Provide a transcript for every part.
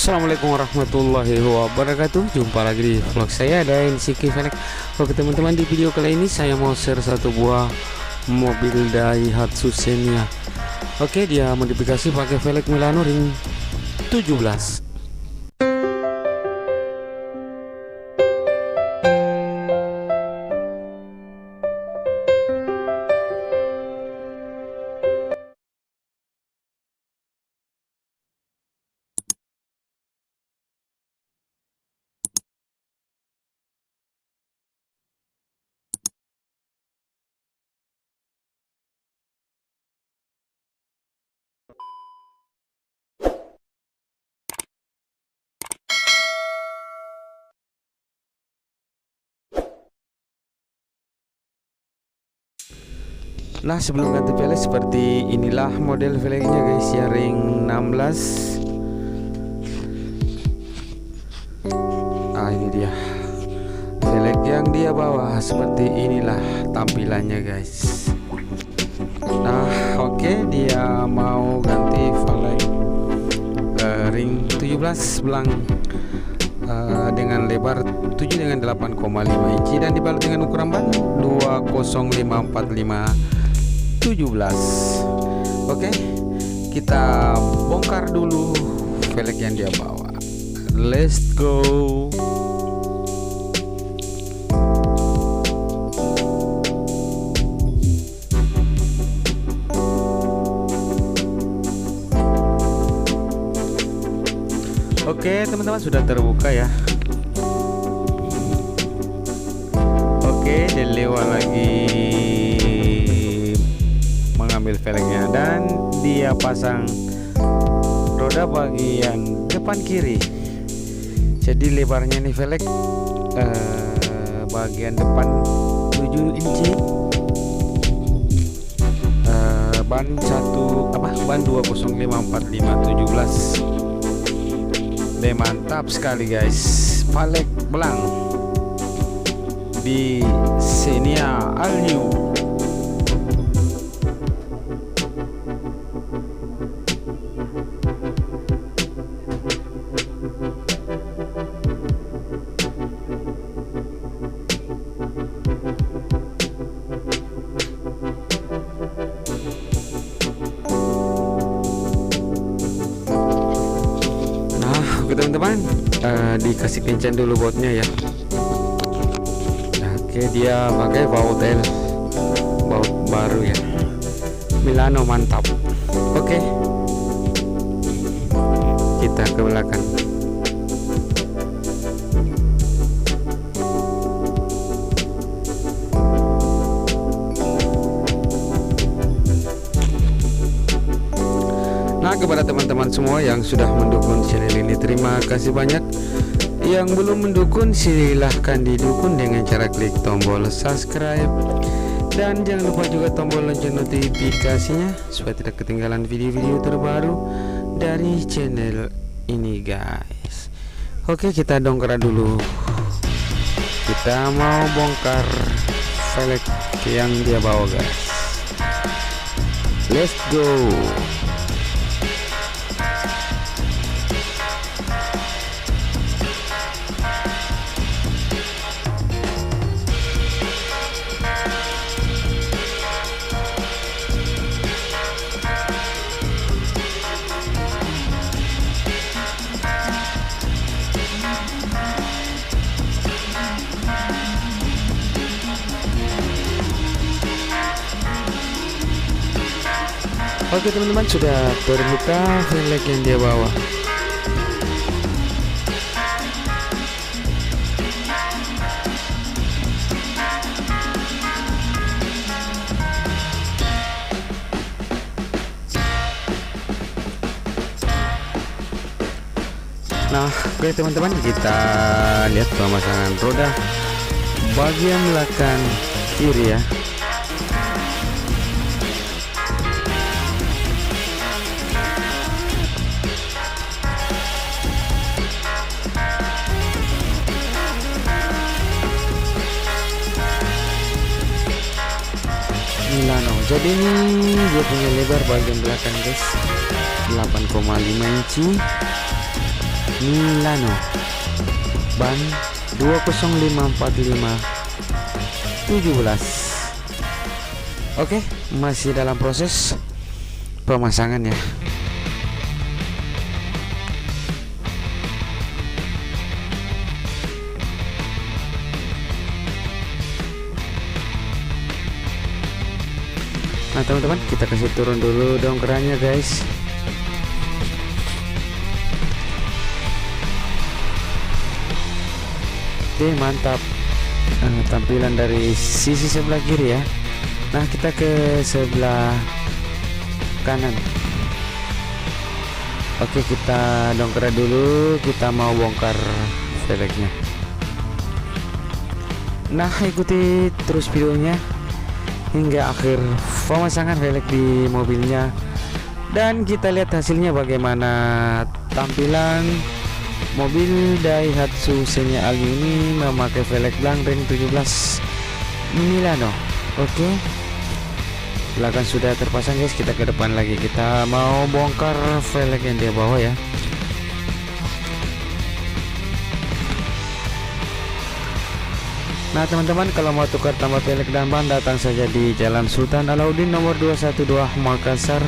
Assalamualaikum warahmatullahi wabarakatuh. Jumpa lagi di vlog saya dan Siki Velek. Oke teman-teman, di video kali ini saya mau share satu buah mobil Daihatsu Xenia. Oke, dia modifikasi pakai velg Milano ring 17. Nah, sebelum ganti velg seperti inilah model velgnya guys, ya ring 16. Ah, ini dia velg yang dia bawa, seperti inilah tampilannya guys. Nah, oke, dia mau ganti velg ring 17 belang dengan lebar 7 dengan 8,5 inci dan dibalut dengan ukuran ban 20545 17. Oke, kita bongkar dulu velg yang dia bawa. Let's go. Oke teman-teman, sudah terbuka ya. Oke, Delewa lagi mengambil velgnya dan dia pasang roda bagian depan kiri. Jadi lebarnya nih velg bagian depan 7 inci, ban 20545 17. Mantap sekali guys, velg belang di Xenia All New. Oke teman-teman, dikasih kencang dulu bautnya ya. Oke, dia pakai baut baru ya, Milano, mantap. Oke, kita ke belakang. Nah, kepada teman-teman semua yang sudah mendukung channel ini, terima kasih banyak. Yang belum mendukung, silahkan didukung dengan cara klik tombol subscribe. Dan jangan lupa juga tombol lonceng notifikasinya supaya tidak ketinggalan video-video terbaru dari channel ini guys. Oke, kita dongkrak dulu. Kita mau bongkar velg yang dia bawa guys. Let's go. Oke teman-teman, sudah terbuka velg yang dia bawa. Nah, oke teman-teman, kita lihat pemasangan roda bagian belakang kiri ya. Milano. Jadi ini dia punya lebar bagian belakang guys, 8,5 inci Milano, ban 20545 17. Oke, masih dalam proses pemasangan ya. Nah teman-teman, kita kasih turun dulu dongkerannya guys. Oke, mantap. Tampilan dari sisi sebelah kiri ya. Nah kita ke sebelah kanan. Oke, kita dongkrak dulu, kita mau bongkar velgnya. Nah ikuti terus videonya hingga akhir pemasangan velg di mobilnya, dan kita lihat hasilnya bagaimana tampilan mobil Daihatsu Xenia All New ini memakai velg blank ring 17 Milano. Oke, belakang sudah terpasang guys, kita ke depan lagi, kita mau bongkar velg yang dia bawa ya. Nah teman-teman, kalau mau tukar tambah velg dan ban, datang saja di Jalan Sultan Alauddin nomor 212 Makassar,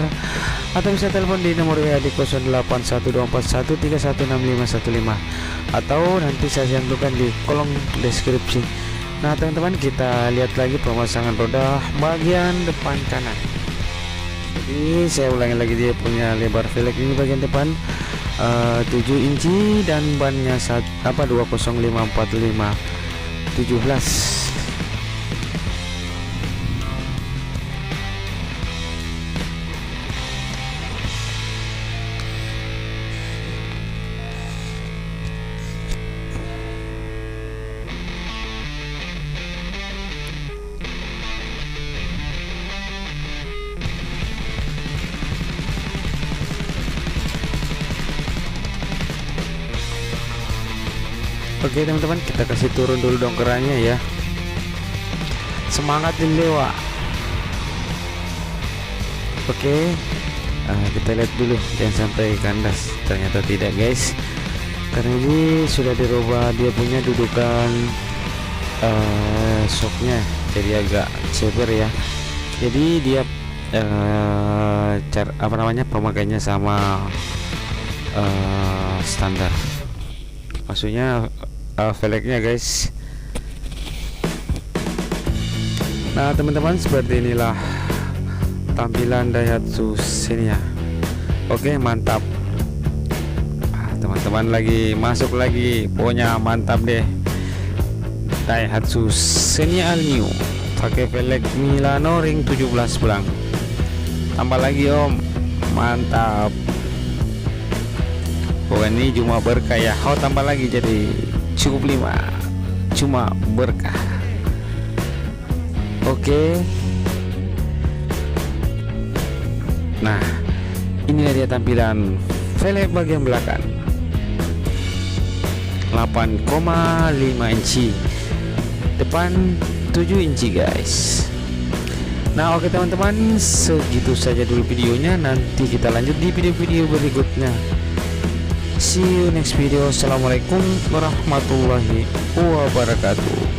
atau bisa telepon di nomor WA di 081241316515, atau nanti saya cantumkan di kolom deskripsi. Nah teman-teman, kita lihat lagi pemasangan roda bagian depan kanan. Jadi saya ulangi lagi, dia punya lebar velg ini bagian depan 7 inci dan bannya 20545 17. Oke teman-teman, kita kasih turun dulu dongkerannya ya. Semangat Dewa. Oke, kita lihat dulu, jangan sampai kandas. Ternyata tidak guys, karena ini sudah dirubah dia punya dudukan shocknya, jadi agak ceper ya. Jadi dia pemakainya sama standar, maksudnya velgnya guys. Nah teman-teman, seperti inilah tampilan Daihatsu Xenia. Oke, mantap. Teman-teman lagi masuk lagi, pokoknya mantap deh. Daihatsu Xenia All New pakai velg Milano ring 17 blank. Tambah lagi om, mantap. Pokoknya ini cuma berkah ya. Oh, tambah lagi jadi cukup 5, cuma berkah. Oke. Nah, inilah dia tampilan velg bagian belakang 8,5 inci, depan 7 inci guys. Nah oke teman-teman, segitu saja dulu videonya. Nanti kita lanjut di video-video berikutnya. See you next video. Assalamualaikum warahmatullahi wabarakatuh.